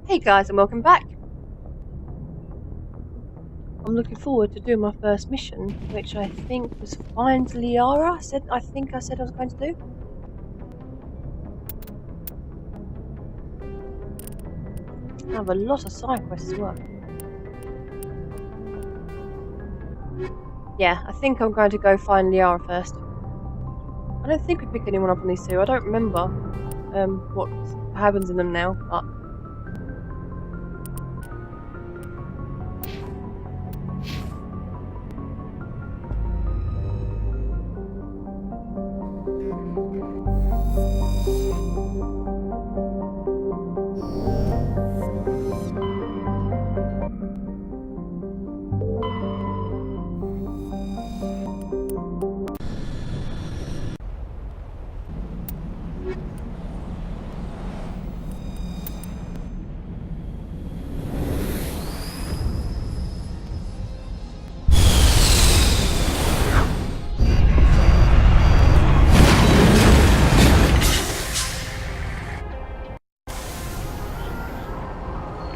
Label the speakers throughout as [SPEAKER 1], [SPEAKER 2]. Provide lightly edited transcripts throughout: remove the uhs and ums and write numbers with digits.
[SPEAKER 1] Hey guys, and welcome back. I'm looking forward to doing my first mission, which I think was find Liara. I think I said I was going to do. I have a lot of side quests as well. Yeah, I think I'm going to go find Liara first. I don't think we pick anyone up on these two. I don't remember what happens in them now, but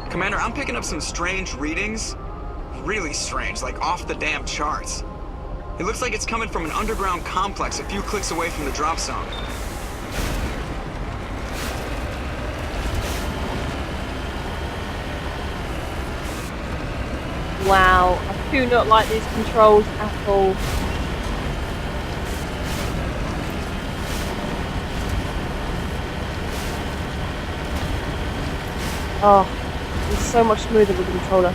[SPEAKER 2] Commander, I'm picking up some strange readings. Really strange, like off the damn charts. It looks like it's coming from an underground complex a few clicks away from the drop zone.
[SPEAKER 1] wow, I do not like these controls at all. Oh, it's so much smoother with the controller.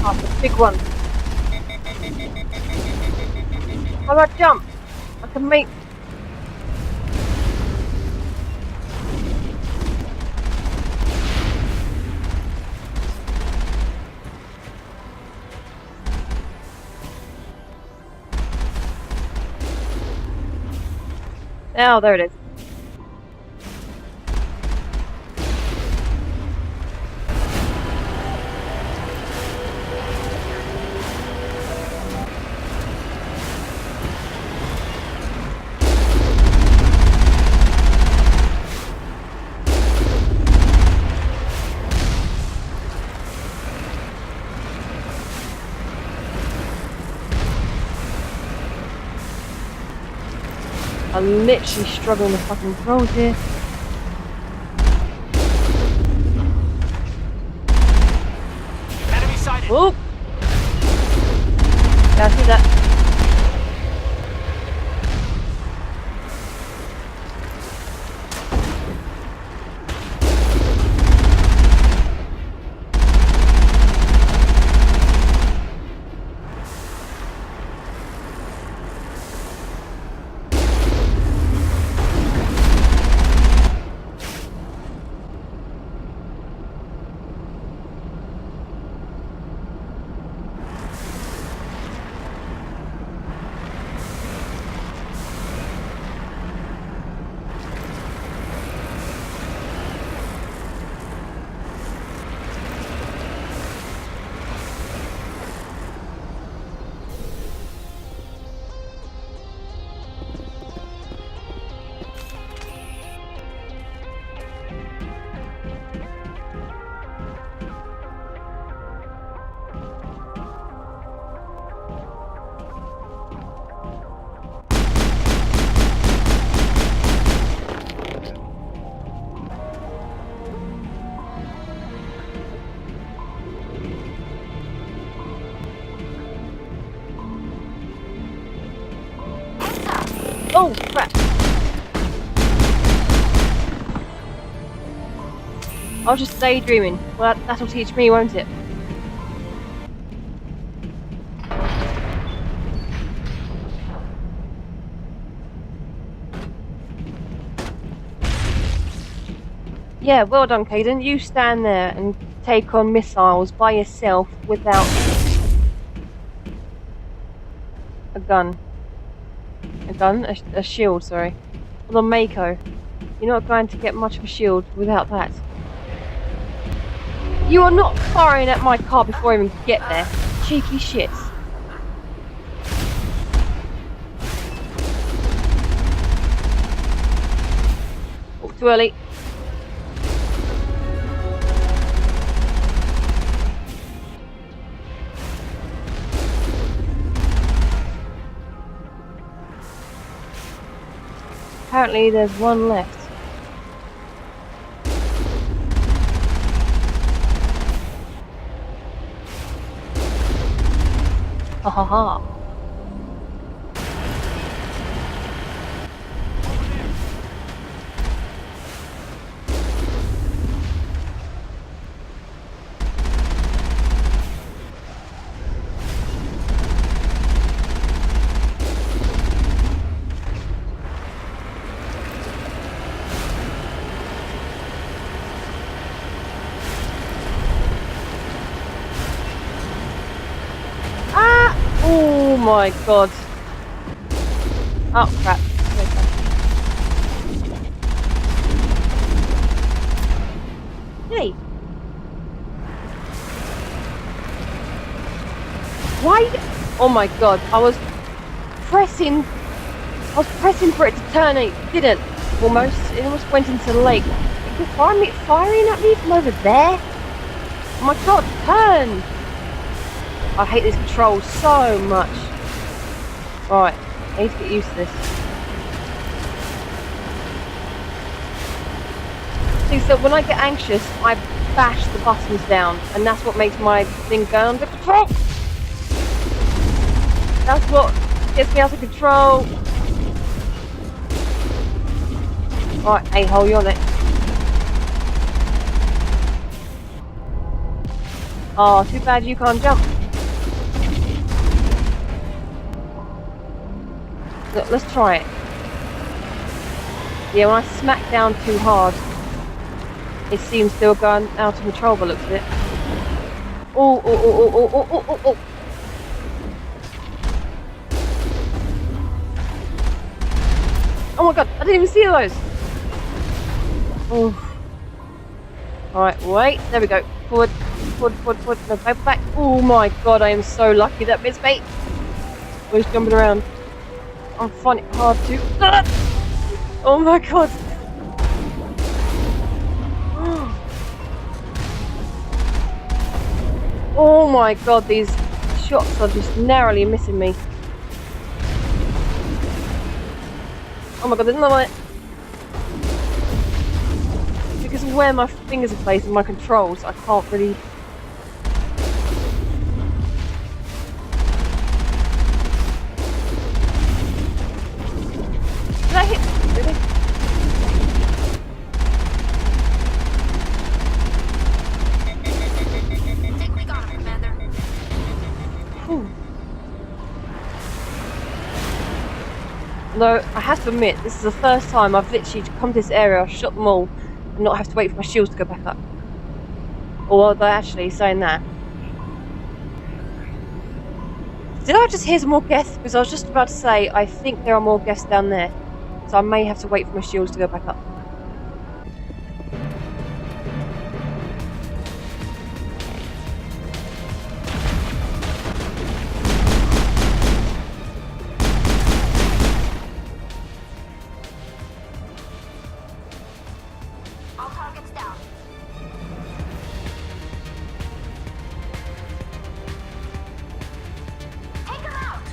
[SPEAKER 1] Oh, the big one. How do I jump? I can make... Oh, there it is. I'm literally struggling with fucking controls here.
[SPEAKER 2] Enemy sighted!
[SPEAKER 1] Oh! Yeah, I see that. Oh, crap. I was just daydreaming. Well, that'll teach me, won't it? Yeah, well done, Caden. You stand there and take on missiles by yourself without a gun. A gun? A shield, sorry. Hold on, Mako. You're not going to get much of a shield without that. You are not firing at my car before I even get there. Cheeky shits. Oh, too early. Apparently there's one left. Ha ha ha. Oh my god. Oh crap. Hey. Why? Oh my god. I was pressing for it to turn and it didn't. Almost. It almost went into the lake. You're firing at me from over there? Oh my god, turn! I hate this control so much. Right, I need to get used to this. See, so when I get anxious, I bash the buttons down, and that's what makes my thing go under control. That's what gets me out of control. Right, a-hole, you're on it. Oh, too bad you can't jump. Look, let's try it. Yeah, when I smack down too hard, it seems to have gone out of control by the looks of it. Oh, oh, oh, oh, oh, oh, oh, oh. Oh my god, I didn't even see those. Oh. Alright, wait, there we go. Forward, forward, forward, forward. No, back. Oh my god, I am so lucky that missed bait. We're just jumping around. I'm finding it hard to. Oh my god. Oh my god, these shots are just narrowly missing me. Oh my god, there's another one. Because of where my fingers are placed and my controls, I can't really. Did I hit? Really?
[SPEAKER 3] I think we got him, Commander.
[SPEAKER 1] Whew. Though I have to admit, this is the first time I've literally come to this area, shot them all, and not have to wait for my shields to go back up. Or they're actually saying that. Did I just hear some more guests? Because I was just about to say, I think there are more guests down there. So I may have to wait for my shields to go back up.
[SPEAKER 3] All targets down. Take him out!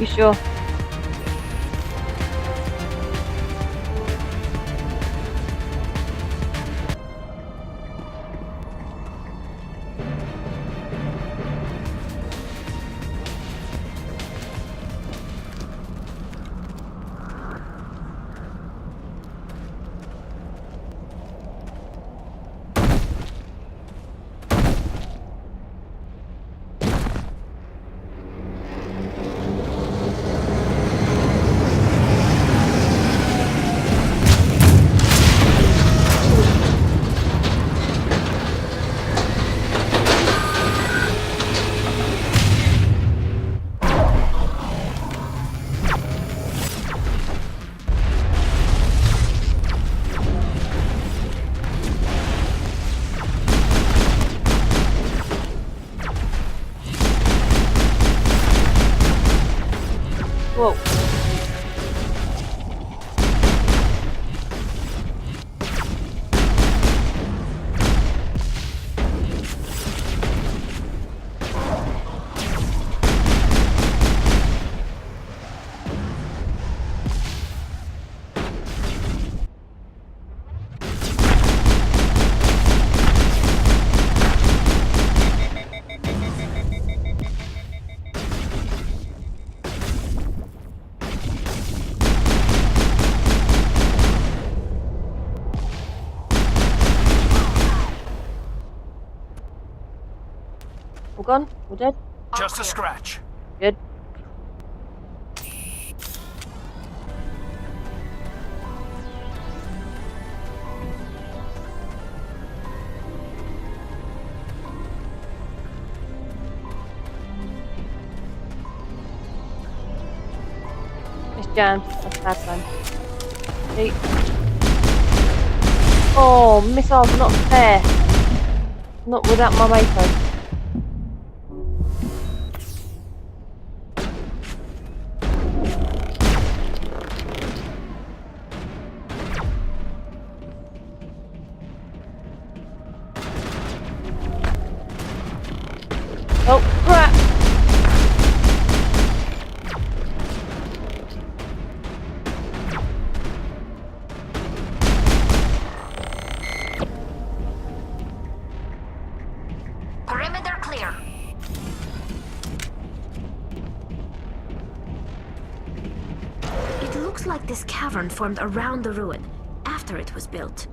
[SPEAKER 1] You sure? Whoa. We're gone? We're dead?
[SPEAKER 4] Just a scratch.
[SPEAKER 1] Good. It's jammed. That's bad plan. Hey. Oh, missiles not fair. Not without my Mako. Oh, crap!
[SPEAKER 3] Perimeter clear. It looks like this cavern formed around the ruin, after it was built.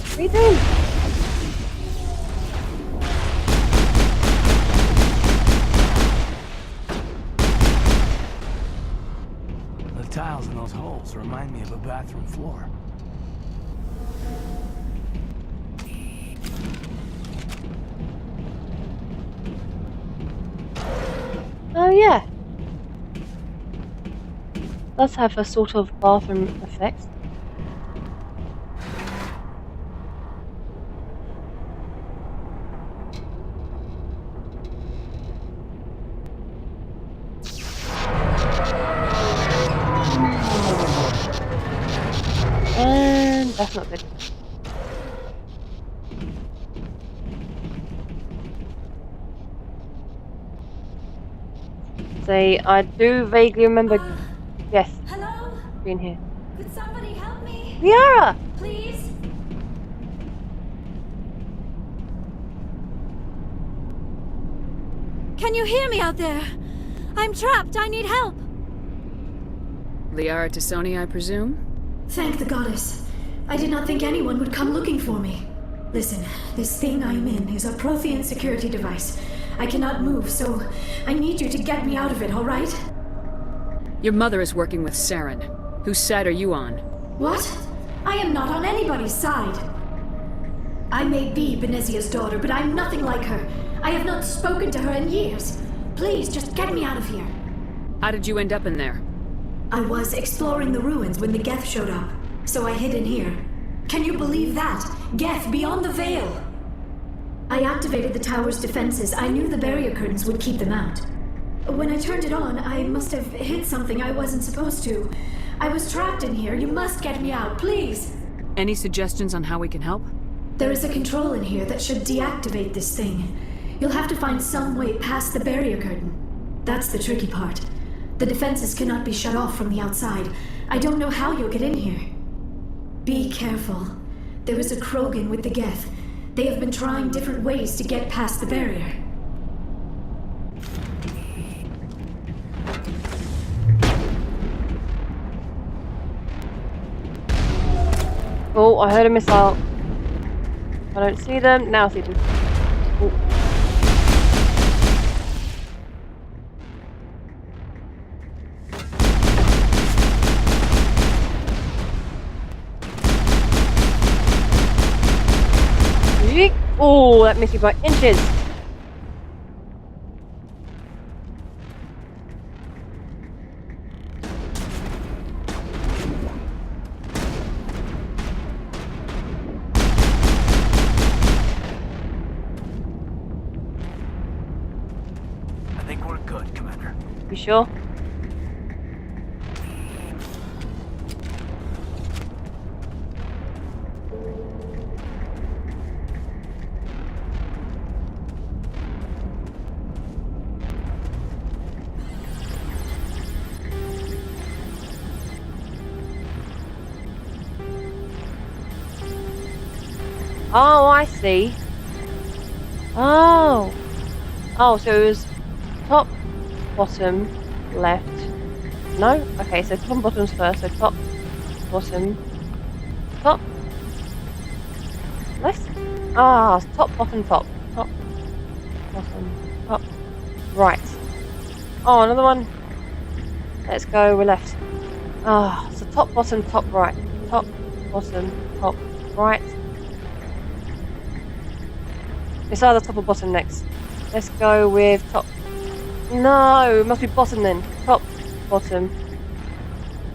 [SPEAKER 1] What are you doing?
[SPEAKER 4] The tiles in those holes remind me of a bathroom floor.
[SPEAKER 1] Oh yeah. Does have a sort of bathroom effect. And that's not good. Say, I do vaguely remember. Yes,
[SPEAKER 5] Hello?
[SPEAKER 1] being here.
[SPEAKER 5] Could somebody help me?
[SPEAKER 1] Liara!
[SPEAKER 5] Please? Can you hear me out there? I'm trapped. I need help.
[SPEAKER 6] Liara Tassoni, I presume?
[SPEAKER 5] Thank the goddess. I did not think anyone would come looking for me. Listen, this thing I'm in is a Prothean security device. I cannot move, so I need you to get me out of it, all right?
[SPEAKER 6] Your mother is working with Saren. Whose side are you on?
[SPEAKER 5] What? I am not on anybody's side. I may be Benezia's daughter, but I'm nothing like her. I have not spoken to her in years. Please, just get me out of here.
[SPEAKER 6] How did you end up in there?
[SPEAKER 5] I was exploring the ruins when the Geth showed up, so I hid in here. Can you believe that? Geth beyond the veil! I activated the tower's defenses. I knew the barrier curtains would keep them out. When I turned it on, I must have hit something I wasn't supposed to. I was trapped in here. You must get me out, please!
[SPEAKER 6] Any suggestions on how we can help?
[SPEAKER 5] There is a control in here that should deactivate this thing. You'll have to find some way past the barrier curtain. That's the tricky part. The defenses cannot be shut off from the outside. I don't know how you'll get in here. Be careful. There is a Krogan with the Geth. They have been trying different ways to get past the barrier.
[SPEAKER 1] Oh, I heard a missile. I don't see them. Now I see them. Oh. Yeek. Oh, that missed me by inches.
[SPEAKER 4] I think we're good, Commander.
[SPEAKER 1] You sure? Oh, I see. Oh. Oh, so it was top, bottom, left. No? Okay, so top and bottom's first. So top, bottom, top, left. Ah, top, bottom, top. Top, bottom, top, right. Oh, another one. Let's go, we're left. Ah, so top, bottom, top, right. Top, bottom, top, right. It's either top or bottom next. Let's go with top. No, it must be bottom then. Top, bottom.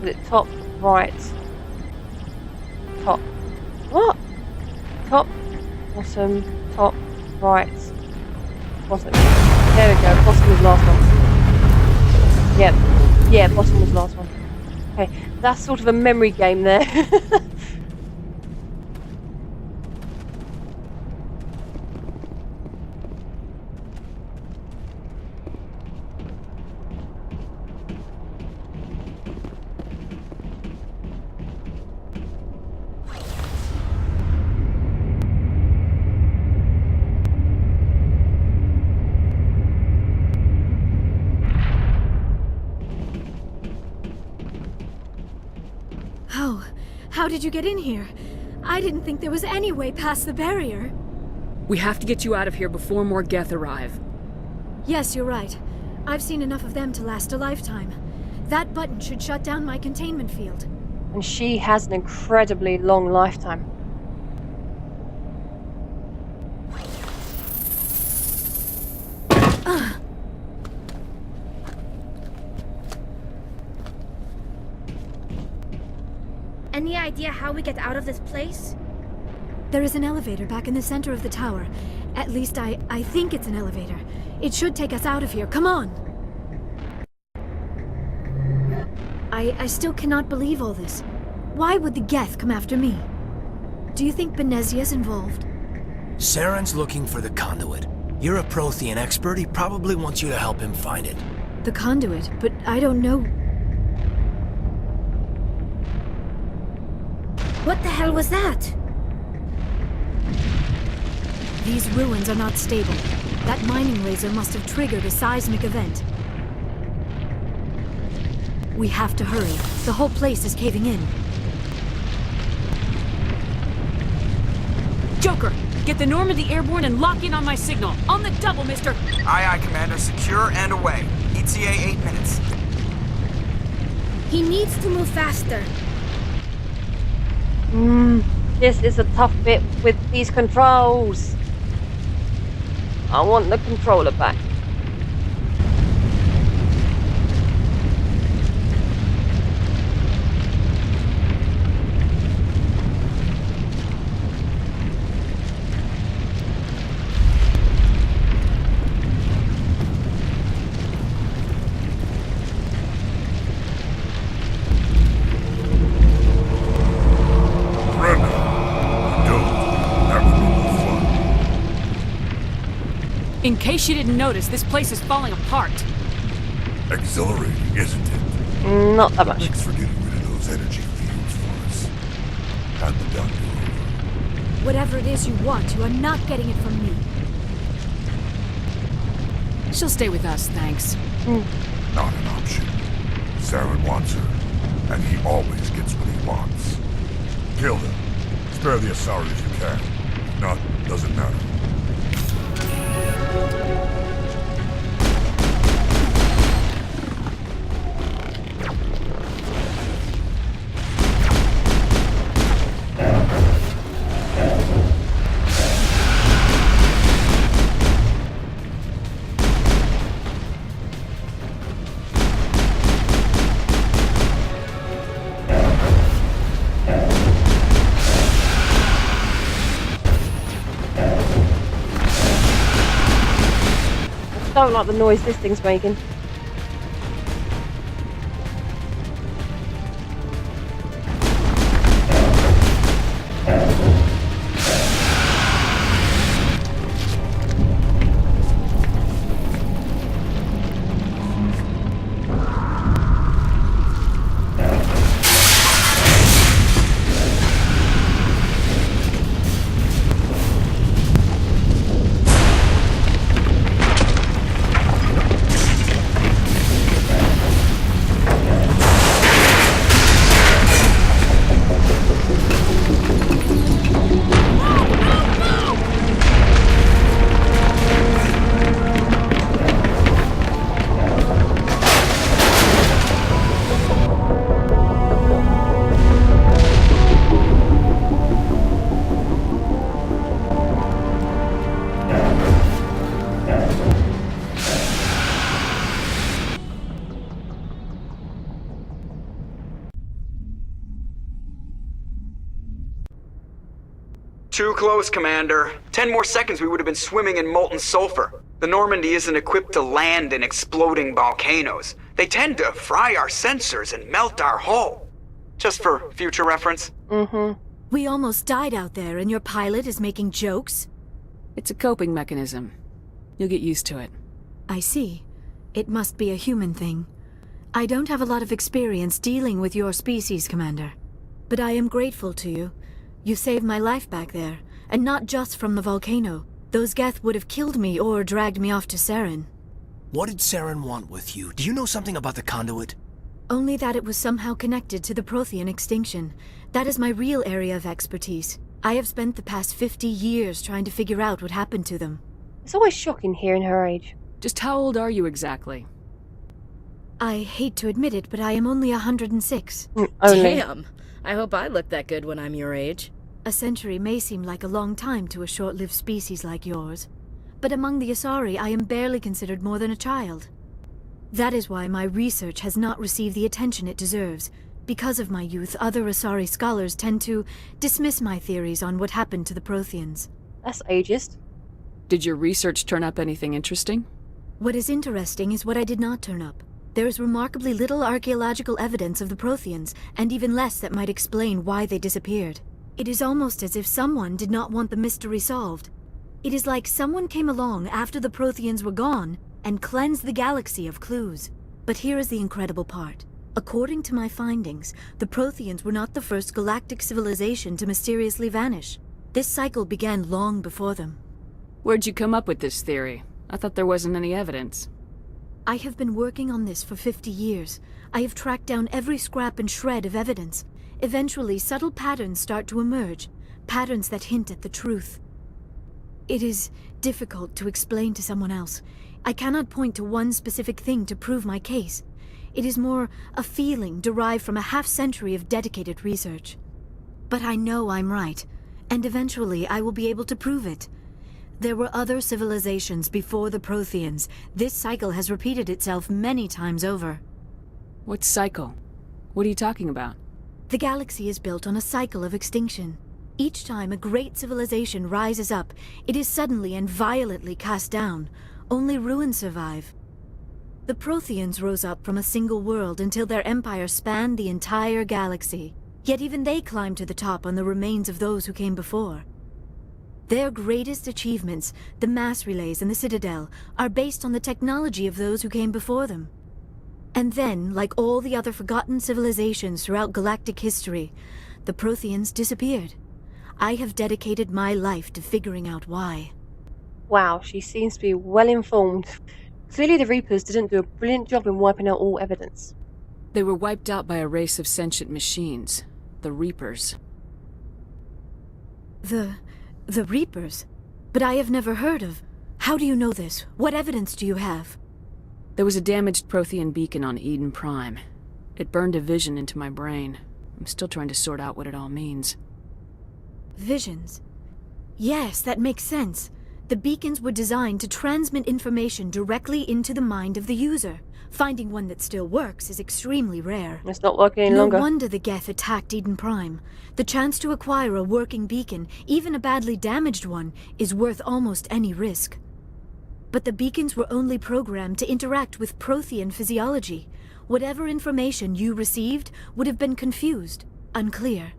[SPEAKER 1] Is it top, right? Top. What? Top, bottom, top, right, bottom. There we go. Bottom was last one. Yep. Yeah, bottom was last one. Okay, that's sort of a memory game there.
[SPEAKER 5] How did you get in here? I didn't think there was any way past the barrier.
[SPEAKER 6] We have to get you out of here before more Geth arrive.
[SPEAKER 5] Yes, you're right. I've seen enough of them to last a lifetime. That button should shut down my containment field.
[SPEAKER 1] And she has an incredibly long lifetime.
[SPEAKER 3] Any idea how we get out of this place?
[SPEAKER 5] There is an elevator back in the center of the tower. At least I think it's an elevator. It should take us out of here. Come on! I still cannot believe all this. Why would the Geth come after me? Do you think Benezia's involved?
[SPEAKER 4] Saren's looking for the conduit. You're a Prothean expert. He probably wants you to help him find it.
[SPEAKER 5] The conduit, but I don't know.
[SPEAKER 3] What the hell was that?
[SPEAKER 5] These ruins are not stable. That mining laser must have triggered a seismic event. We have to hurry. The whole place is caving in.
[SPEAKER 6] Joker, get the Normandy airborne and lock in on my signal. On the double, mister!
[SPEAKER 2] Aye, aye, Commander. Secure and away. ETA 8 minutes.
[SPEAKER 3] He needs to move faster.
[SPEAKER 1] This is a tough bit with these controls. I want the controller back.
[SPEAKER 6] In case you didn't notice, this place is falling apart.
[SPEAKER 7] Exhilarating, isn't it?
[SPEAKER 1] Not that much.
[SPEAKER 7] Thanks for getting rid of those energy fields for us. Hand the doctor over.
[SPEAKER 5] Whatever it is you want, you are not getting it from me.
[SPEAKER 6] She'll stay with us, thanks.
[SPEAKER 7] Not an option. Saren wants her, and he always gets what he wants. Kill them. Spare the Asari if you can. If not, doesn't matter.
[SPEAKER 1] I don't like the noise this thing's making.
[SPEAKER 2] Too close, Commander. 10 more seconds we would have been swimming in molten sulfur. The Normandy isn't equipped to land in exploding volcanoes. They tend to fry our sensors and melt our hull. Just for future reference.
[SPEAKER 5] We almost died out there, and your pilot is making jokes?
[SPEAKER 6] It's a coping mechanism. You'll get used to it.
[SPEAKER 5] I see. It must be a human thing. I don't have a lot of experience dealing with your species, Commander. But I am grateful to you. You saved my life back there, and not just from the volcano. Those Geth would have killed me or dragged me off to Saren.
[SPEAKER 4] What did Saren want with you? Do you know something about the conduit?
[SPEAKER 5] Only that it was somehow connected to the Prothean extinction. That is my real area of expertise. I have spent the past 50 years trying to figure out what happened to them.
[SPEAKER 1] It's always shocking hearing her age.
[SPEAKER 6] Just how old are you exactly?
[SPEAKER 5] I hate to admit it, but I am only 106.
[SPEAKER 1] Only.
[SPEAKER 8] Damn! I hope I look that good when I'm your age.
[SPEAKER 5] A century may seem like a long time to a short-lived species like yours, but among the Asari I am barely considered more than a child. That is why my research has not received the attention it deserves. Because of my youth, other Asari scholars tend to dismiss my theories on what happened to the Protheans.
[SPEAKER 1] That's ageist.
[SPEAKER 6] Did your research turn up anything interesting?
[SPEAKER 5] What is interesting is what I did not turn up. There is remarkably little archaeological evidence of the Protheans, and even less that might explain why they disappeared. It is almost as if someone did not want the mystery solved. It is like someone came along after the Protheans were gone and cleansed the galaxy of clues. But here is the incredible part. According to my findings, the Protheans were not the first galactic civilization to mysteriously vanish. This cycle began long before them.
[SPEAKER 6] Where'd you come up with this theory? I thought there wasn't any evidence.
[SPEAKER 5] I have been working on this for 50 years. I have tracked down every scrap and shred of evidence. Eventually, subtle patterns start to emerge, patterns that hint at the truth. It is difficult to explain to someone else. I cannot point to one specific thing to prove my case. It is more a feeling derived from a half-century of dedicated research.
[SPEAKER 9] But I know I'm right, and eventually I will be able to prove it. There were other civilizations before the Protheans. This cycle has repeated itself many times over.
[SPEAKER 6] What cycle? What are you talking about?
[SPEAKER 9] The galaxy is built on a cycle of extinction. Each time a great civilization rises up, it is suddenly and violently cast down. Only ruins survive. The Protheans rose up from a single world until their empire spanned the entire galaxy. Yet even they climbed to the top on the remains of those who came before. Their greatest achievements, the mass relays and the Citadel, are based on the technology of those who came before them. And then, like all the other forgotten civilizations throughout galactic history, the Protheans disappeared. I have dedicated my life to figuring out why.
[SPEAKER 1] Wow, she seems to be well informed. Clearly the Reapers didn't do a brilliant job in wiping out all evidence.
[SPEAKER 6] They were wiped out by a race of sentient machines. The Reapers.
[SPEAKER 9] The Reapers? But I have never heard of. How do you know this? What evidence do you have?
[SPEAKER 6] There was a damaged Prothean beacon on Eden Prime. It burned a vision into my brain. I'm still trying to sort out what it all means.
[SPEAKER 9] Visions? Yes, that makes sense. The beacons were designed to transmit information directly into the mind of the user. Finding one that still works is extremely rare.
[SPEAKER 1] It's not working any longer.
[SPEAKER 9] No wonder the Geth attacked Eden Prime. The chance to acquire a working beacon, even a badly damaged one, is worth almost any risk. But the beacons were only programmed to interact with Prothean physiology. Whatever information you received would have been confused, unclear.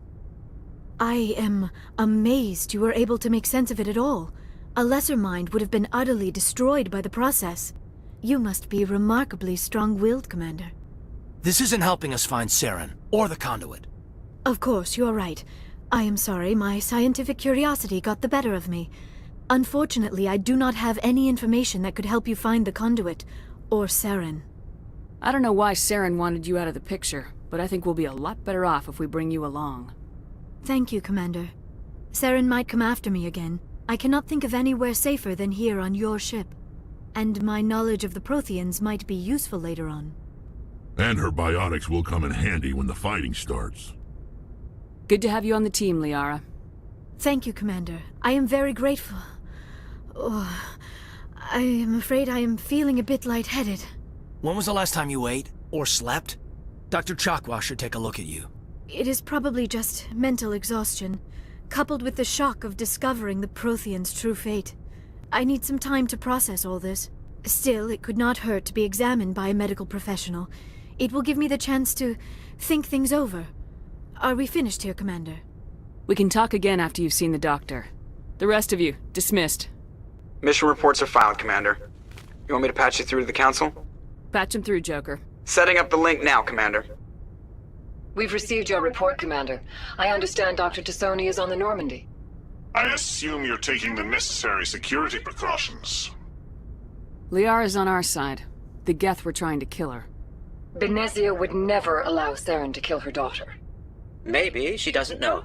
[SPEAKER 9] I am amazed you were able to make sense of it at all. A lesser mind would have been utterly destroyed by the process. You must be remarkably strong-willed, Commander.
[SPEAKER 4] This isn't helping us find Saren, or the conduit.
[SPEAKER 9] Of course, you're right. I am sorry, my scientific curiosity got the better of me. Unfortunately, I do not have any information that could help you find the conduit, or Saren.
[SPEAKER 6] I don't know why Saren wanted you out of the picture, but I think we'll be a lot better off if we bring you along.
[SPEAKER 9] Thank you, Commander. Saren might come after me again. I cannot think of anywhere safer than here on your ship. And my knowledge of the Protheans might be useful later on.
[SPEAKER 7] And her biotics will come in handy when the fighting starts.
[SPEAKER 6] Good to have you on the team, Liara.
[SPEAKER 9] Thank you, Commander. I am very grateful. Oh, I am afraid I am feeling a bit lightheaded.
[SPEAKER 4] When was the last time you ate, or slept? Dr. Chakwa should take a look at you.
[SPEAKER 9] It is probably just mental exhaustion, coupled with the shock of discovering the Protheans' true fate. I need some time to process all this. Still, it could not hurt to be examined by a medical professional. It will give me the chance to think things over. Are we finished here, Commander?
[SPEAKER 6] We can talk again after you've seen the doctor. The rest of you, dismissed.
[SPEAKER 2] Mission reports are filed, Commander. You want me to patch you through to the Council?
[SPEAKER 6] Patch him through, Joker.
[SPEAKER 2] Setting up the link now, Commander.
[SPEAKER 10] We've received your report, Commander. I understand Dr. Tassoni is on the Normandy.
[SPEAKER 11] I assume you're taking the necessary security precautions.
[SPEAKER 6] Liara's on our side. The Geth were trying to kill her.
[SPEAKER 10] Benezia would never allow Saren to kill her daughter.
[SPEAKER 12] Maybe she doesn't know.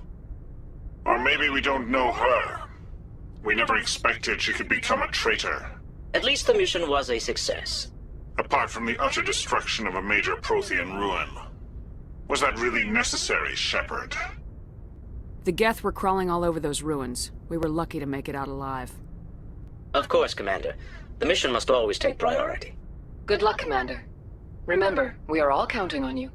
[SPEAKER 11] Or maybe we don't know her. We never expected she could become a traitor.
[SPEAKER 12] At least the mission was a success.
[SPEAKER 11] Apart from the utter destruction of a major Prothean ruin. Was that really necessary, Shepard?
[SPEAKER 6] The Geth were crawling all over those ruins. We were lucky to make it out alive.
[SPEAKER 12] Of course, Commander. The mission must always take priority.
[SPEAKER 10] Good luck, Commander. Remember, we are all counting on you.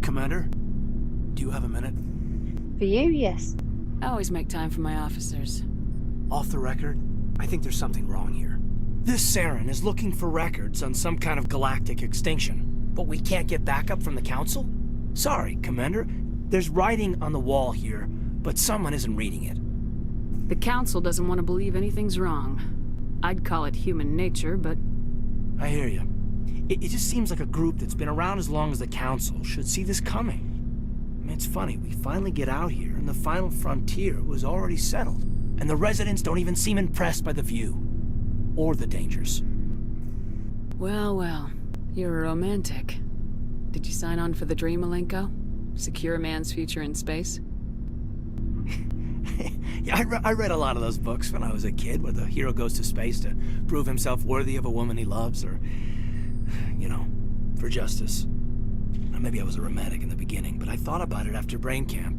[SPEAKER 4] Commander, do you have a minute?
[SPEAKER 1] For you, yes.
[SPEAKER 6] I always make time for my officers.
[SPEAKER 4] Off the record, I think there's something wrong here. This Saren is looking for records on some kind of galactic extinction, but we can't get backup from the Council? Sorry, Commander. There's writing on the wall here, but someone isn't reading it.
[SPEAKER 6] The Council doesn't want to believe anything's wrong. I'd call it human nature, but...
[SPEAKER 4] I hear you. It just seems like a group that's been around as long as the Council should see this coming. I mean, it's funny, we finally get out here, and the final frontier was already settled. And the residents don't even seem impressed by the view. Or the dangers.
[SPEAKER 6] Well, well. You're a romantic. Did you sign on for the dream, Malenko? Secure a man's future in space?
[SPEAKER 4] Yeah, I read a lot of those books when I was a kid, where the hero goes to space to prove himself worthy of a woman he loves, or, you know, for justice. Maybe I was a romantic in the beginning, but I thought about it after brain camp.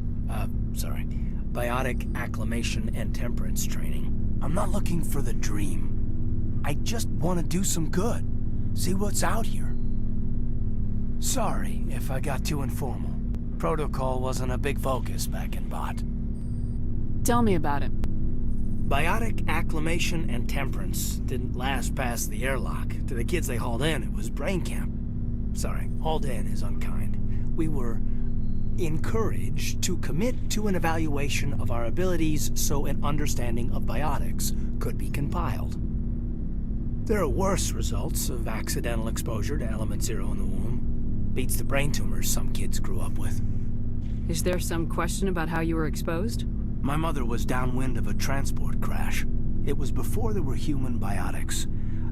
[SPEAKER 4] Biotic acclimation and temperance training. I'm not looking for the dream. I just want to do some good. See what's out here. Sorry if I got too informal. Protocol wasn't a big focus back in Bot.
[SPEAKER 6] Tell me about it.
[SPEAKER 4] Biotic acclimation and temperance didn't last past the airlock. To the kids they hauled in, it was brain camp. Sorry, hauled in is unkind. We were encouraged to commit to an evaluation of our abilities so an understanding of biotics could be compiled. There are worse results of accidental exposure to element 0 in the womb. Beats the brain tumors some kids grew up with.
[SPEAKER 6] Is there some question about how you were exposed?
[SPEAKER 4] My mother was downwind of a transport crash. It was before there were human biotics,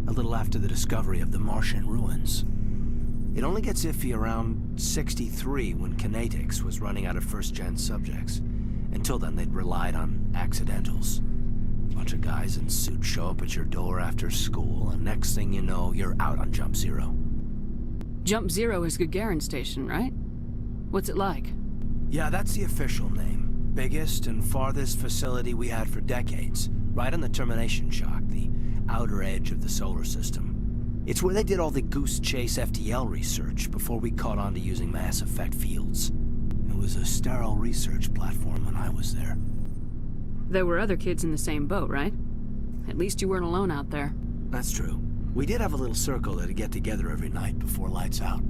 [SPEAKER 4] a little after the discovery of the Martian ruins. It only gets iffy around 63 when Kinetics was running out of first-gen subjects. Until then, they'd relied on accidentals. Bunch of guys in suits show up at your door after school, and next thing you know, you're out on Jump Zero.
[SPEAKER 6] Jump Zero is Gagarin Station, right? What's it like?
[SPEAKER 4] Yeah, that's the official name. Biggest and farthest facility we had for decades. Right on the termination shock, the outer edge of the solar system. It's where they did all the Goose Chase FTL research before we caught on to using mass effect fields. It was a sterile research platform when I was there.
[SPEAKER 6] There were other kids in the same boat, right? At least you weren't alone out there.
[SPEAKER 4] That's true. We did have a little circle that'd get together every night before lights out.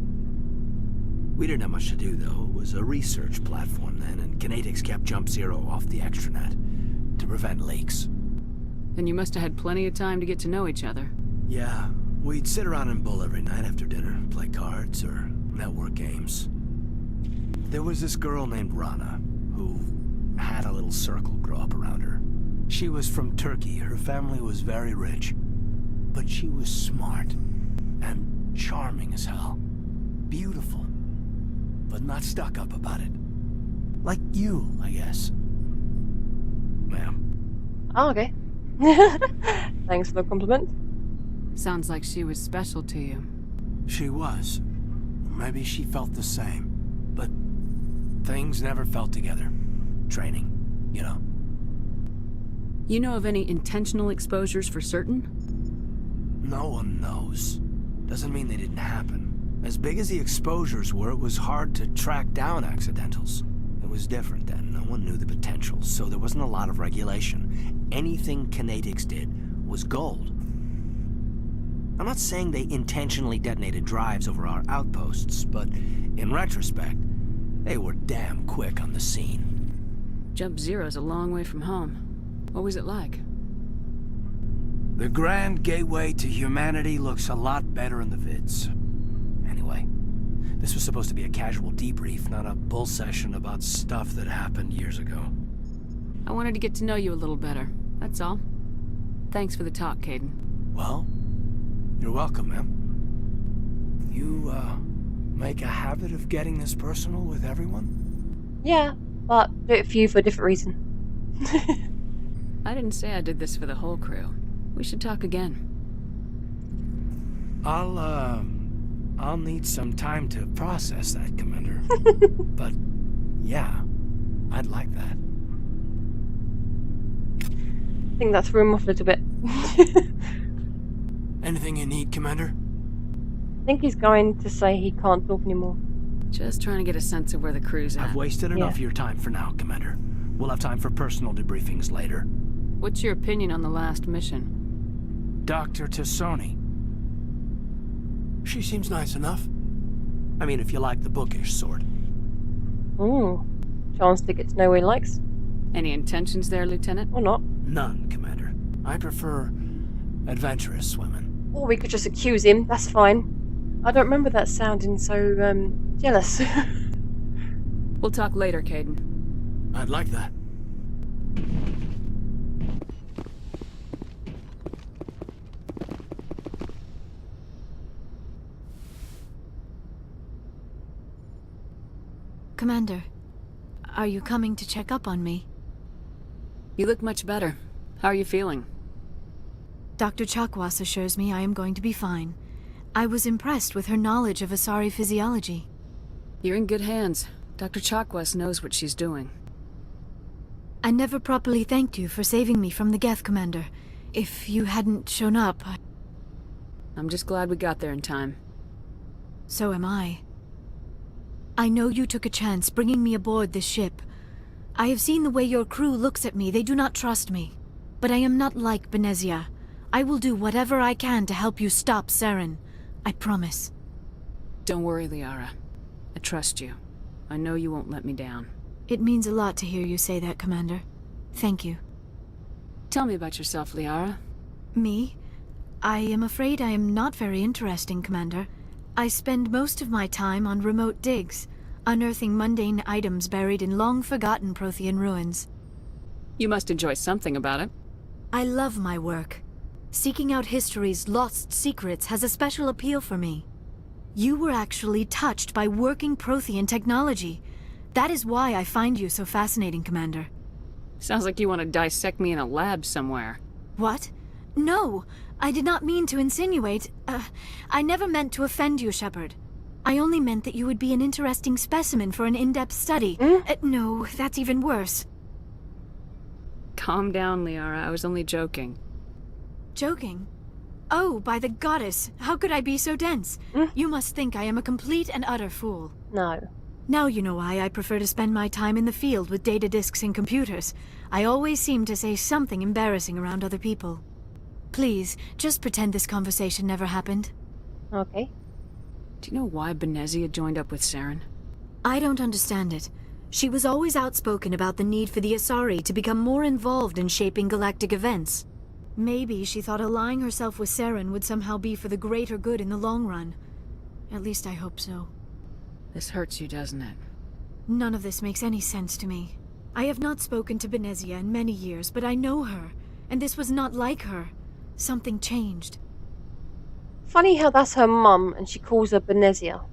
[SPEAKER 4] We didn't have much to do, though. It was a research platform then, and Kinetics kept Jump Zero off the extranet to prevent leaks.
[SPEAKER 6] Then you must have had plenty of time to get to know each other.
[SPEAKER 4] Yeah. We'd sit around and bull every night after dinner, play cards or network games. There was this girl named Rana, who had a little circle grow up around her. She was from Turkey. Her family was very rich. But she was smart and charming as hell. Beautiful, but not stuck up about it. Like you, I guess. Ma'am.
[SPEAKER 1] Oh, okay. Thanks for the compliment.
[SPEAKER 6] Sounds like she was special to you.
[SPEAKER 4] She was. Maybe she felt the same. But things never felt together. Training, you know.
[SPEAKER 6] You know of any intentional exposures for certain?
[SPEAKER 4] No one knows. Doesn't mean they didn't happen. As big as the exposures were, it was hard to track down accidentals. It was different then. No one knew the potential, so there wasn't a lot of regulation. Anything Kinetics did was gold. I'm not saying they intentionally detonated drives over our outposts, but in retrospect, they were damn quick on the scene.
[SPEAKER 6] Jump Zero's a long way from home. What was it like?
[SPEAKER 4] The grand gateway to humanity looks a lot better in the vids. Anyway, this was supposed to be a casual debrief, not a bull session about stuff that happened years ago.
[SPEAKER 6] I wanted to get to know you a little better, that's all. Thanks for the talk, Caden.
[SPEAKER 4] Well, you're welcome, ma'am. You, make a habit of getting this personal with everyone?
[SPEAKER 1] Yeah, but do it for you for a different reason.
[SPEAKER 6] I didn't say I did this for the whole crew. We should talk again.
[SPEAKER 4] I'll need some time to process that, Commander. But, yeah, I'd like that.
[SPEAKER 1] I think that's threw him off a little bit.
[SPEAKER 4] Anything you need, Commander?
[SPEAKER 1] I think he's going to say he can't talk anymore.
[SPEAKER 6] Just trying to get a sense of where the crew's at.
[SPEAKER 4] I've wasted enough of your time for now, Commander. We'll have time for personal debriefings later.
[SPEAKER 6] What's your opinion on the last mission?
[SPEAKER 4] Dr. Tassoni. She seems nice enough. I mean, if you like the bookish sort.
[SPEAKER 1] Ooh. Chance to get to know what he likes.
[SPEAKER 6] Any intentions there, Lieutenant?
[SPEAKER 1] Or not.
[SPEAKER 4] None, Commander. I prefer adventurous women.
[SPEAKER 1] Or we could just accuse him, that's fine. I don't remember that sounding so, jealous.
[SPEAKER 6] We'll talk later, Caden.
[SPEAKER 4] I'd like that.
[SPEAKER 9] Commander, are you coming to check up on me?
[SPEAKER 6] You look much better. How are you feeling?
[SPEAKER 9] Dr. Chakwas assures me I am going to be fine. I was impressed with her knowledge of Asari physiology.
[SPEAKER 6] You're in good hands. Dr. Chakwas knows what she's doing.
[SPEAKER 9] I never properly thanked you for saving me from the Geth, Commander. If you hadn't shown up,
[SPEAKER 6] I'm just glad we got there in time.
[SPEAKER 9] So am I. I know you took a chance bringing me aboard this ship. I have seen the way your crew looks at me. They do not trust me. But I am not like Benezia. I will do whatever I can to help you stop Saren. I promise.
[SPEAKER 6] Don't worry, Liara. I trust you. I know you won't let me down.
[SPEAKER 9] It means a lot to hear you say that, Commander. Thank you.
[SPEAKER 6] Tell me about yourself, Liara.
[SPEAKER 9] Me? I am afraid I am not very interesting, Commander. I spend most of my time on remote digs, unearthing mundane items buried in long-forgotten Prothean ruins.
[SPEAKER 6] You must enjoy something about it.
[SPEAKER 9] I love my work. Seeking out history's lost secrets has a special appeal for me. You were actually touched by working Prothean technology. That is why I find you so fascinating, Commander.
[SPEAKER 6] Sounds like you want to dissect me in a lab somewhere.
[SPEAKER 9] What? No! I did not mean to insinuate. I never meant to offend you, Shepard. I only meant that you would be an interesting specimen for an in-depth study. No, that's even worse.
[SPEAKER 6] Calm down, Liara. I was only joking.
[SPEAKER 9] Joking? Oh, by the goddess, how could I be so dense? You must think I am a complete and utter fool.
[SPEAKER 1] No.
[SPEAKER 9] Now you know why I prefer to spend my time in the field with data disks and computers. I always seem to say something embarrassing around other people. Please, just pretend this conversation never happened.
[SPEAKER 1] Okay.
[SPEAKER 6] Do you know why Benezia joined up with Saren?
[SPEAKER 9] I don't understand it. She was always outspoken about the need for the Asari to become more involved in shaping galactic events. Maybe she thought allying herself with Saren would somehow be for the greater good in the long run. At least I hope so.
[SPEAKER 6] This hurts you, doesn't it?
[SPEAKER 9] None of this makes any sense to me. I have not spoken to Benezia in many years, but I know her, and this was not like her. Something changed.
[SPEAKER 1] Funny how that's her mum and she calls her Benezia.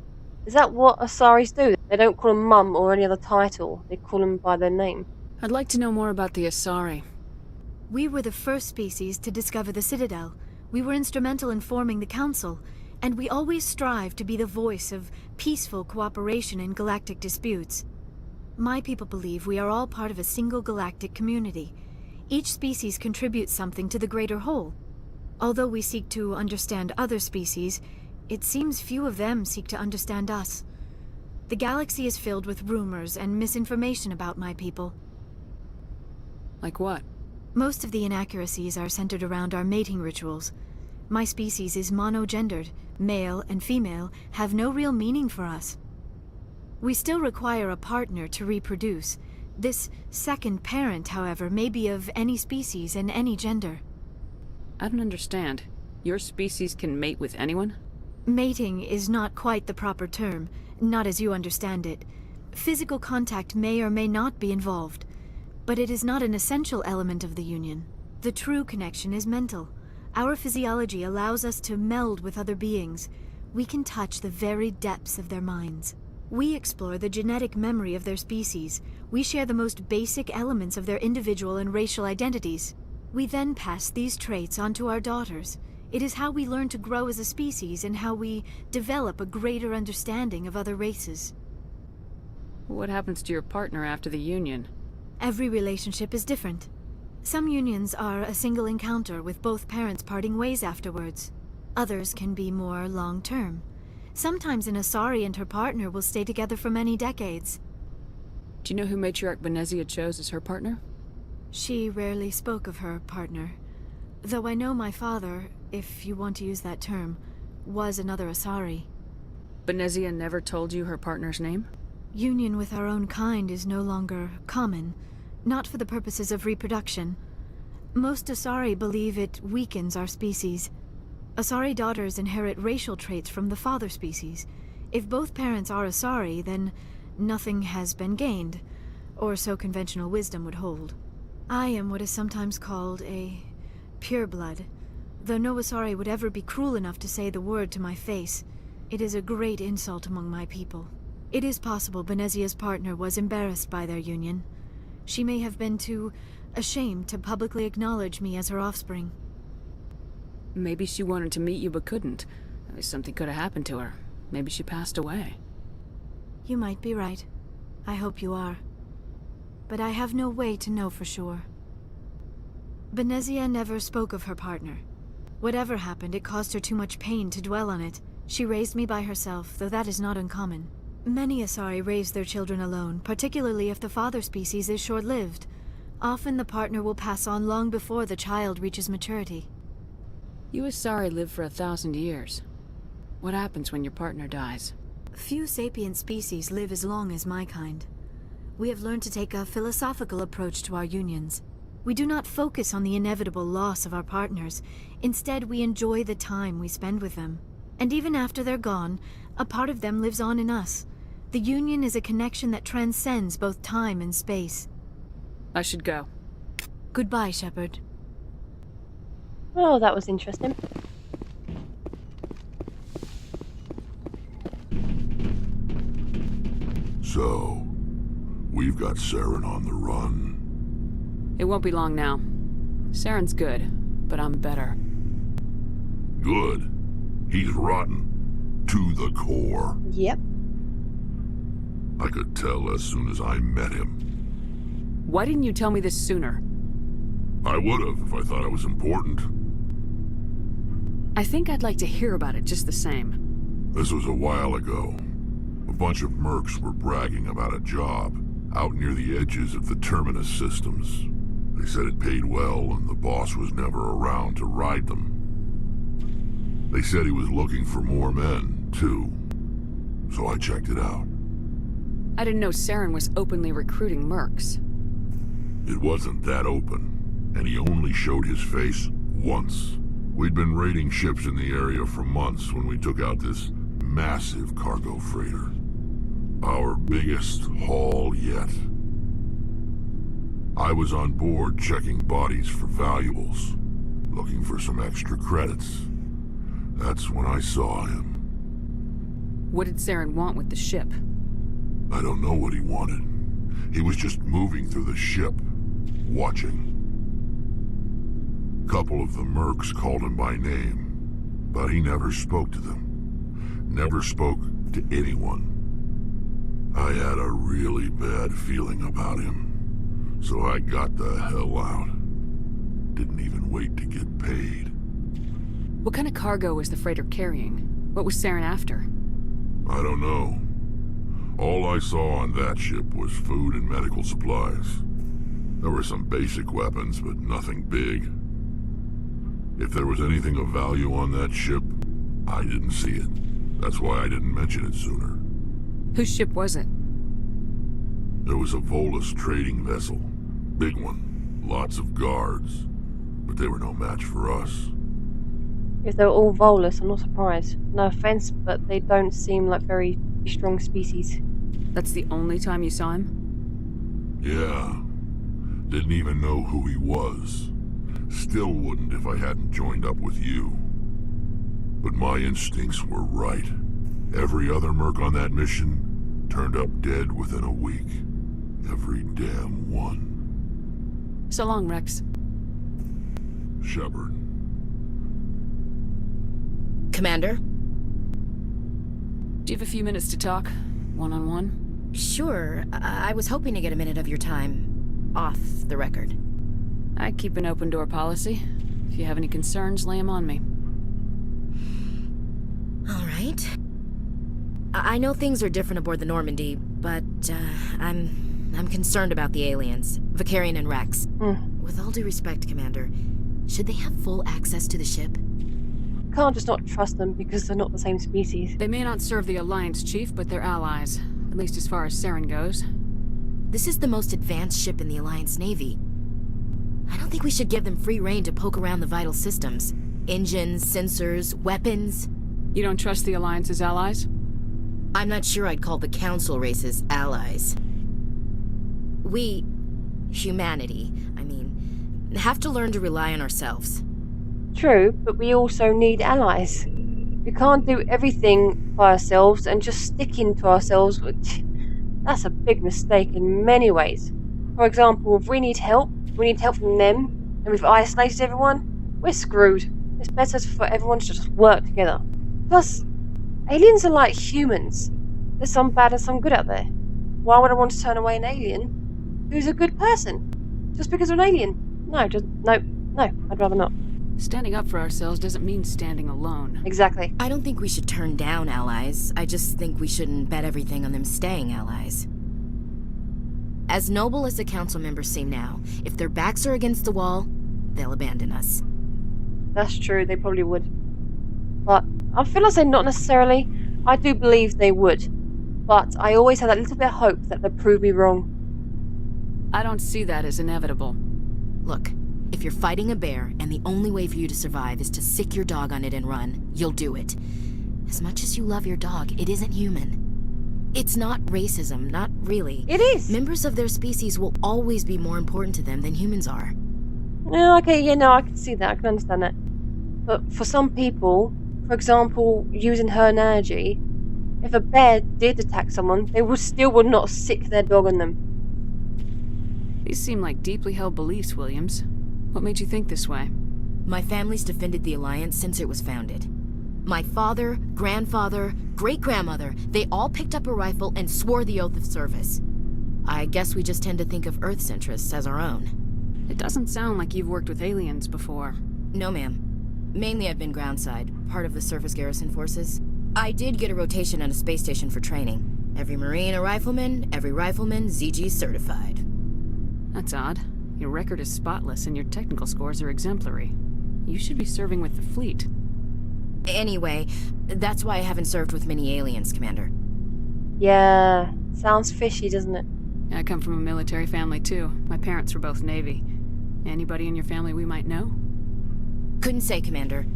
[SPEAKER 1] Is that what Asaris do? They don't call them mum or any other title. They call them by their name.
[SPEAKER 6] I'd like to know more about the Asari.
[SPEAKER 9] We were the first species to discover the Citadel. We were instrumental in forming the Council, and we always strive to be the voice of peaceful cooperation in galactic disputes. My people believe we are all part of a single galactic community. Each species contributes something to the greater whole. Although we seek to understand other species, it seems few of them seek to understand us. The galaxy is filled with rumors and misinformation about my people.
[SPEAKER 6] Like what?
[SPEAKER 9] Most of the inaccuracies are centered around our mating rituals. My species is monogendered. Male and female have no real meaning for us. We still require a partner to reproduce. This second parent, however, may be of any species and any gender.
[SPEAKER 6] I don't understand. Your species can mate with anyone?
[SPEAKER 9] Mating is not quite the proper term, not as you understand it. Physical contact may or may not be involved, but it is not an essential element of the union. The true connection is mental. Our physiology allows us to meld with other beings. We can touch the very depths of their minds. We explore the genetic memory of their species. We share the most basic elements of their individual and racial identities. We then pass these traits on to our daughters. It is how we learn to grow as a species and how we develop a greater understanding of other races.
[SPEAKER 6] What happens to your partner after the union?
[SPEAKER 9] Every relationship is different. Some unions are a single encounter with both parents parting ways afterwards. Others can be more long-term. Sometimes an Asari and her partner will stay together for many decades.
[SPEAKER 6] Do you know who Matriarch Benezia chose as her partner?
[SPEAKER 9] She rarely spoke of her partner. Though I know my father, if you want to use that term, was another Asari.
[SPEAKER 6] Benezia never told you her partner's name?
[SPEAKER 9] Union with our own kind is no longer common, not for the purposes of reproduction. Most Asari believe it weakens our species. Asari daughters inherit racial traits from the father species. If both parents are Asari, then nothing has been gained, or so conventional wisdom would hold. I am what is sometimes called a pureblood, though no Asari would ever be cruel enough to say the word to my face. It is a great insult among my people. It is possible Benezia's partner was embarrassed by their union. She may have been too ashamed to publicly acknowledge me as her offspring.
[SPEAKER 6] Maybe she wanted to meet you but couldn't. Something could have happened to her. Maybe she passed away.
[SPEAKER 9] You might be right. I hope you are. But I have no way to know for sure. Benezia never spoke of her partner. Whatever happened, it caused her too much pain to dwell on it. She raised me by herself, though that is not uncommon. Many Asari raise their children alone, particularly if the father species is short-lived. Often the partner will pass on long before the child reaches maturity.
[SPEAKER 6] You Asari live for 1,000 years. What happens when your partner dies?
[SPEAKER 9] Few sapient species live as long as my kind. We have learned to take a philosophical approach to our unions. We do not focus on the inevitable loss of our partners. Instead, we enjoy the time we spend with them. And even after they're gone, a part of them lives on in us. The union is a connection that transcends both time and space.
[SPEAKER 6] I should go.
[SPEAKER 9] Goodbye, Shepard.
[SPEAKER 1] Oh, that was interesting.
[SPEAKER 7] So, we've got Saren on the run.
[SPEAKER 6] It won't be long now. Saren's good, but I'm better.
[SPEAKER 7] Good. He's rotten. To the core.
[SPEAKER 1] Yep.
[SPEAKER 7] I could tell as soon as I met him.
[SPEAKER 6] Why didn't you tell me this sooner?
[SPEAKER 7] I would've if I thought it was important.
[SPEAKER 6] I think I'd like to hear about it just the same.
[SPEAKER 7] This was a while ago. A bunch of mercs were bragging about a job out near the edges of the Terminus systems. They said it paid well and the boss was never around to ride them. They said he was looking for more men, too. So I checked it out.
[SPEAKER 6] I didn't know Saren was openly recruiting mercs.
[SPEAKER 7] It wasn't that open, and he only showed his face once. We'd been raiding ships in the area for months when we took out this massive cargo freighter. Our biggest haul yet. I was on board checking bodies for valuables, looking for some extra credits. That's when I saw him.
[SPEAKER 6] What did Saren want with the ship?
[SPEAKER 7] I don't know what he wanted. He was just moving through the ship, watching. Couple of the mercs called him by name, but he never spoke to them. Never spoke to anyone. I had a really bad feeling about him, so I got the hell out. Didn't even wait to get paid.
[SPEAKER 6] What kind of cargo was the freighter carrying? What was Saren after?
[SPEAKER 7] I don't know. All I saw on that ship was food and medical supplies. There were some basic weapons, but nothing big. If there was anything of value on that ship, I didn't see it. That's why I didn't mention it sooner.
[SPEAKER 6] Whose ship was it?
[SPEAKER 7] There was a Volus trading vessel. Big one. Lots of guards. But they were no match for us.
[SPEAKER 1] If they're all Volus, I'm not surprised. No offense, but they don't seem like very strong species.
[SPEAKER 6] That's the only time you saw him?
[SPEAKER 7] Yeah. Didn't even know who he was. Still wouldn't if I hadn't joined up with you. But my instincts were right. Every other merc on that mission turned up dead within a week. Every damn one.
[SPEAKER 6] So long, Rex.
[SPEAKER 7] Shepard.
[SPEAKER 8] Commander?
[SPEAKER 6] Do you have a few minutes to talk? One-on-one?
[SPEAKER 8] Sure. I was hoping to get a minute of your time. Off the record.
[SPEAKER 6] I keep an open door policy. If you have any concerns, lay them on me.
[SPEAKER 8] All right. I know things are different aboard the Normandy, but I'm concerned about the aliens, Vicarian and Rex. With all due respect, Commander, should they have full access to the ship?
[SPEAKER 1] Can't just not trust them because they're not the same species.
[SPEAKER 6] They may not serve the Alliance, Chief, but they're allies. At least as far as Saren goes.
[SPEAKER 8] This is the most advanced ship in the Alliance Navy. I don't think we should give them free rein to poke around the vital systems. Engines, sensors, weapons.
[SPEAKER 6] You don't trust the Alliance's allies?
[SPEAKER 8] I'm not sure I'd call the Council races allies. We, humanity, have to learn to rely on ourselves.
[SPEAKER 1] True, but we also need allies. We can't do everything by ourselves and just sticking to ourselves. That's a big mistake in many ways. For example, if we need help from them, and we've isolated everyone, we're screwed. It's better for everyone to just work together. Plus, aliens are like humans. There's some bad and some good out there. Why would I want to turn away an alien who's a good person? Just because they're an alien? No, I'd rather not.
[SPEAKER 6] Standing up for ourselves doesn't mean standing alone.
[SPEAKER 1] Exactly.
[SPEAKER 8] I don't think we should turn down allies. I just think we shouldn't bet everything on them staying allies. As noble as the council members seem now, if their backs are against the wall, they'll abandon us.
[SPEAKER 1] That's true, they probably would. But I feel like not necessarily. I do believe they would. But I always have that little bit of hope that they'll prove me wrong.
[SPEAKER 6] I don't see that as inevitable.
[SPEAKER 8] Look, if you're fighting a bear and the only way for you to survive is to sick your dog on it and run, you'll do it. As much as you love your dog, it isn't human. It's not racism, not really.
[SPEAKER 1] It is.
[SPEAKER 8] Members of their species will always be more important to them than humans are.
[SPEAKER 1] Okay, yeah, no, I can see that. I can understand that. But for some people, for example, using her analogy, if a bear did attack someone, they would not sick their dog on them.
[SPEAKER 6] These seem like deeply held beliefs, Williams. What made you think this way?
[SPEAKER 8] My family's defended the Alliance since it was founded. My father, grandfather, great-grandmother, they all picked up a rifle and swore the oath of service. I guess we just tend to think of Earth's interests as our own.
[SPEAKER 6] It doesn't sound like you've worked with aliens before.
[SPEAKER 8] No, ma'am. Mainly I've been groundside, part of the surface garrison forces. I did get a rotation on a space station for training. Every Marine a rifleman, every rifleman ZG certified.
[SPEAKER 6] That's odd. Your record is spotless and your technical scores are exemplary. You should be serving with the fleet.
[SPEAKER 8] Anyway, that's why I haven't served with many aliens, Commander.
[SPEAKER 1] Yeah, sounds fishy, doesn't it?
[SPEAKER 6] I come from a military family too. My parents were both Navy. Anybody in your family we might know?
[SPEAKER 8] Couldn't say, Commander.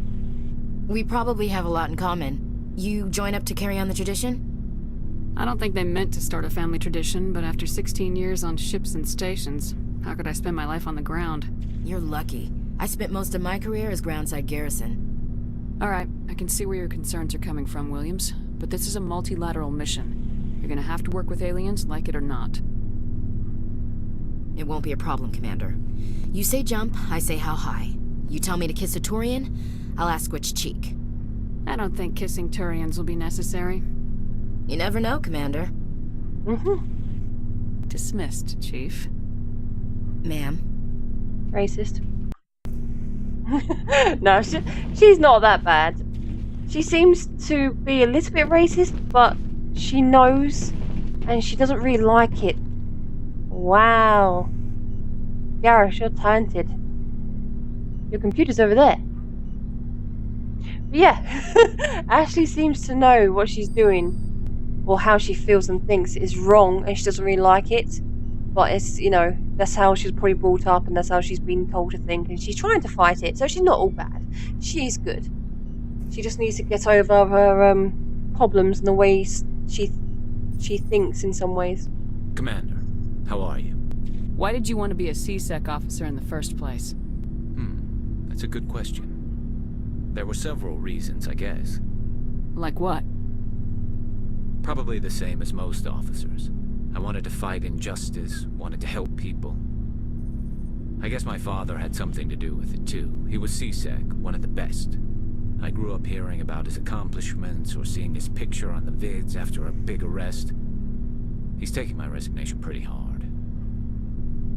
[SPEAKER 8] We probably have a lot in common. You join up to carry on the tradition?
[SPEAKER 6] I don't think they meant to start a family tradition, but after 16 years on ships and stations, how could I spend my life on the ground?
[SPEAKER 8] You're lucky. I spent most of my career as groundside garrison.
[SPEAKER 6] All right, I can see where your concerns are coming from, Williams, but this is a multilateral mission. You're gonna have to work with aliens, like it or not.
[SPEAKER 8] It won't be a problem, Commander. You say jump, I say how high. You tell me to kiss a Turian, I'll ask which cheek.
[SPEAKER 6] I don't think kissing Turians will be necessary.
[SPEAKER 8] You never know, Commander.
[SPEAKER 6] Dismissed, Chief.
[SPEAKER 8] Ma'am.
[SPEAKER 1] Racist. No, she's not that bad. She seems to be a little bit racist, but she knows, and she doesn't really like it. Wow. Gareth, you're talented. Your computer's over there. But yeah, Ashley seems to know what she's doing, or how she feels and thinks is wrong, and she doesn't really like it. But it's, you know, that's how she was probably brought up, and that's how she's been told to think, and she's trying to fight it, so she's not all bad. She is good. She just needs to get over her problems and the ways she thinks in some ways.
[SPEAKER 13] Commander, how are you?
[SPEAKER 6] Why did you want to be a C-Sec officer in the first place?
[SPEAKER 13] That's a good question. There were several reasons, I guess.
[SPEAKER 6] Like what?
[SPEAKER 13] Probably the same as most officers. I wanted to fight injustice, wanted to help people. I guess my father had something to do with it too. He was C-Sec, one of the best. I grew up hearing about his accomplishments or seeing his picture on the vids after a big arrest. He's taking my resignation pretty hard.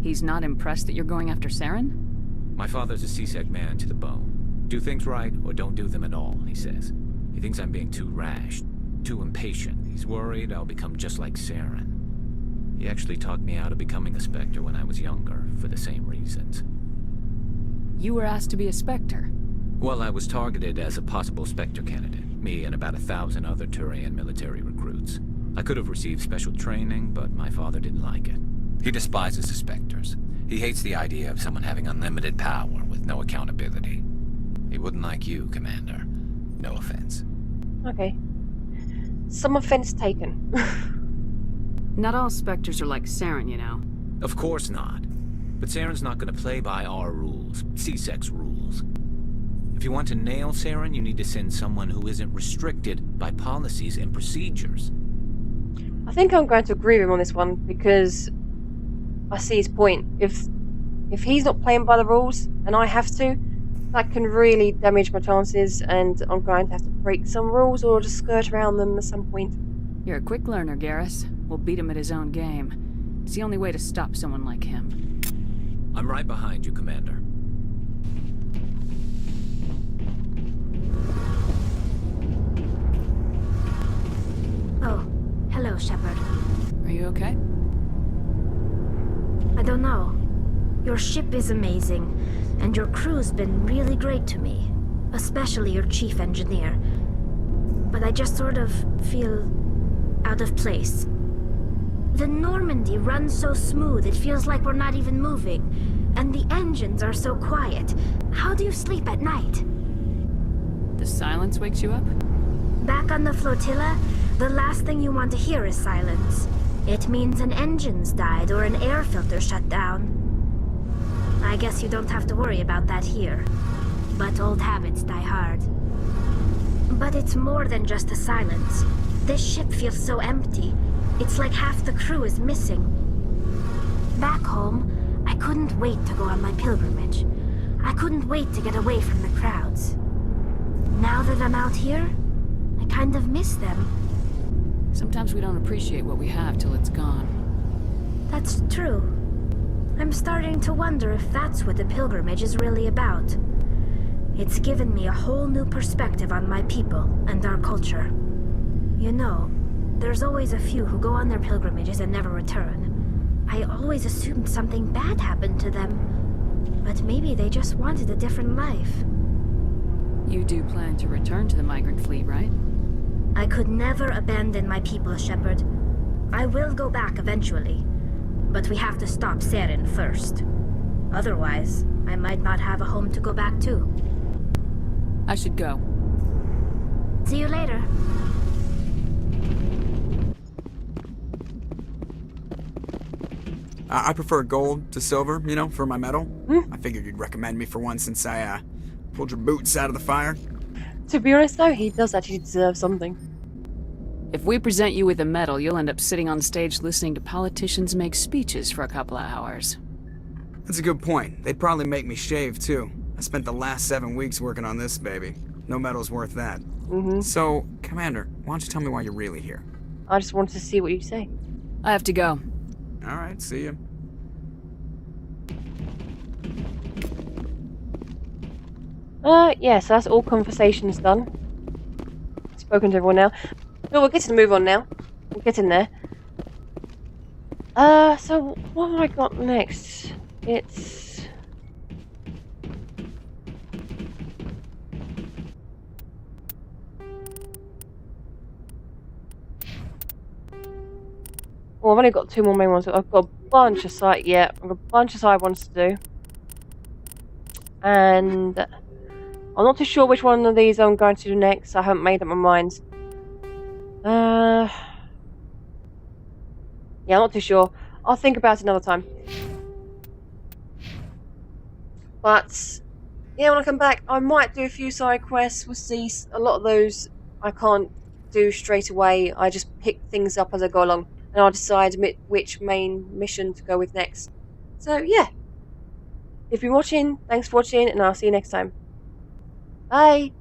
[SPEAKER 6] He's not impressed that you're going after Saren?
[SPEAKER 13] My father's a C-Sec man to the bone. Do things right or don't do them at all, he says. He thinks I'm being too rash, too impatient. He's worried I'll become just like Saren. He actually talked me out of becoming a Spectre when I was younger, for the same reasons.
[SPEAKER 6] You were asked to be a Spectre?
[SPEAKER 13] Well, I was targeted as a possible Spectre candidate, me and about 1,000 other Turian military recruits. I could have received special training, but my father didn't like it.
[SPEAKER 14] He despises the Spectres. He hates the idea of someone having unlimited power with no accountability. He wouldn't like you, Commander. No offense.
[SPEAKER 1] Okay. Some offense taken.
[SPEAKER 6] Not all Spectres are like Saren, you know.
[SPEAKER 13] Of course not. But Saren's not gonna play by our rules, C-Sec's rules. If you want to nail Saren, you need to send someone who isn't restricted by policies and procedures.
[SPEAKER 1] I think I'm going to agree with him on this one, because I see his point. If he's not playing by the rules, and I have to, that can really damage my chances, and I'm going to have to break some rules or just skirt around them at some point.
[SPEAKER 6] You're a quick learner, Garrus. We'll beat him at his own game. It's the only way to stop someone like him.
[SPEAKER 13] I'm right behind you, Commander.
[SPEAKER 3] Oh, hello, Shepard.
[SPEAKER 6] Are you okay?
[SPEAKER 3] I don't know. Your ship is amazing, and your crew's been really great to me. Especially your chief engineer. But I just sort of feel out of place. The Normandy runs so smooth it feels like we're not even moving. And the engines are so quiet. How do you sleep at night?
[SPEAKER 6] The silence wakes you up?
[SPEAKER 3] Back on the flotilla, the last thing you want to hear is silence. It means an engine's died or an air filter shut down. I guess you don't have to worry about that here. But old habits die hard. But it's more than just the silence. This ship feels so empty. It's like half the crew is missing. Back home, I couldn't wait to go on my pilgrimage. I couldn't wait to get away from the crowds. Now that I'm out here, I kind of miss them.
[SPEAKER 6] Sometimes we don't appreciate what we have till it's gone.
[SPEAKER 3] That's true. I'm starting to wonder if that's what the pilgrimage is really about. It's given me a whole new perspective on my people and our culture. You know, there's always a few who go on their pilgrimages and never return. I always assumed something bad happened to them. But maybe they just wanted a different life.
[SPEAKER 6] You do plan to return to the migrant fleet, right?
[SPEAKER 3] I could never abandon my people, Shepard. I will go back eventually. But we have to stop Saren first. Otherwise, I might not have a home to go back to.
[SPEAKER 6] I should go.
[SPEAKER 3] See you later.
[SPEAKER 2] I prefer gold to silver, you know, for my medal. I figured you'd recommend me for one since I pulled your boots out of the fire.
[SPEAKER 1] To be honest though, he does actually deserve something.
[SPEAKER 6] If we present you with a medal, you'll end up sitting on stage listening to politicians make speeches for a couple of hours.
[SPEAKER 2] That's a good point. They'd probably make me shave, too. I spent the last 7 weeks working on this baby. No medal's worth that. So, Commander, why don't you tell me why you're really here?
[SPEAKER 1] I just wanted to see what you say.
[SPEAKER 6] I have to go.
[SPEAKER 2] Alright, see ya.
[SPEAKER 1] Yeah, so that's all conversations done. Spoken to everyone now. No, we're getting to move on now. We'll get in there. So what have I got next? It's... Well, I've only got 2 more main ones. I've got a bunch of side... Yeah, I've got a bunch of side ones to do. And... I'm not too sure which one of these I'm going to do next. I haven't made up my mind. Yeah, I'm not too sure. I'll think about it another time. But, yeah, when I come back, I might do a few side quests. We'll see. A lot of those I can't do straight away. I just pick things up as I go along. And I'll decide which main mission to go with next. So, yeah. If you've been watching, thanks for watching, and I'll see you next time. Bye!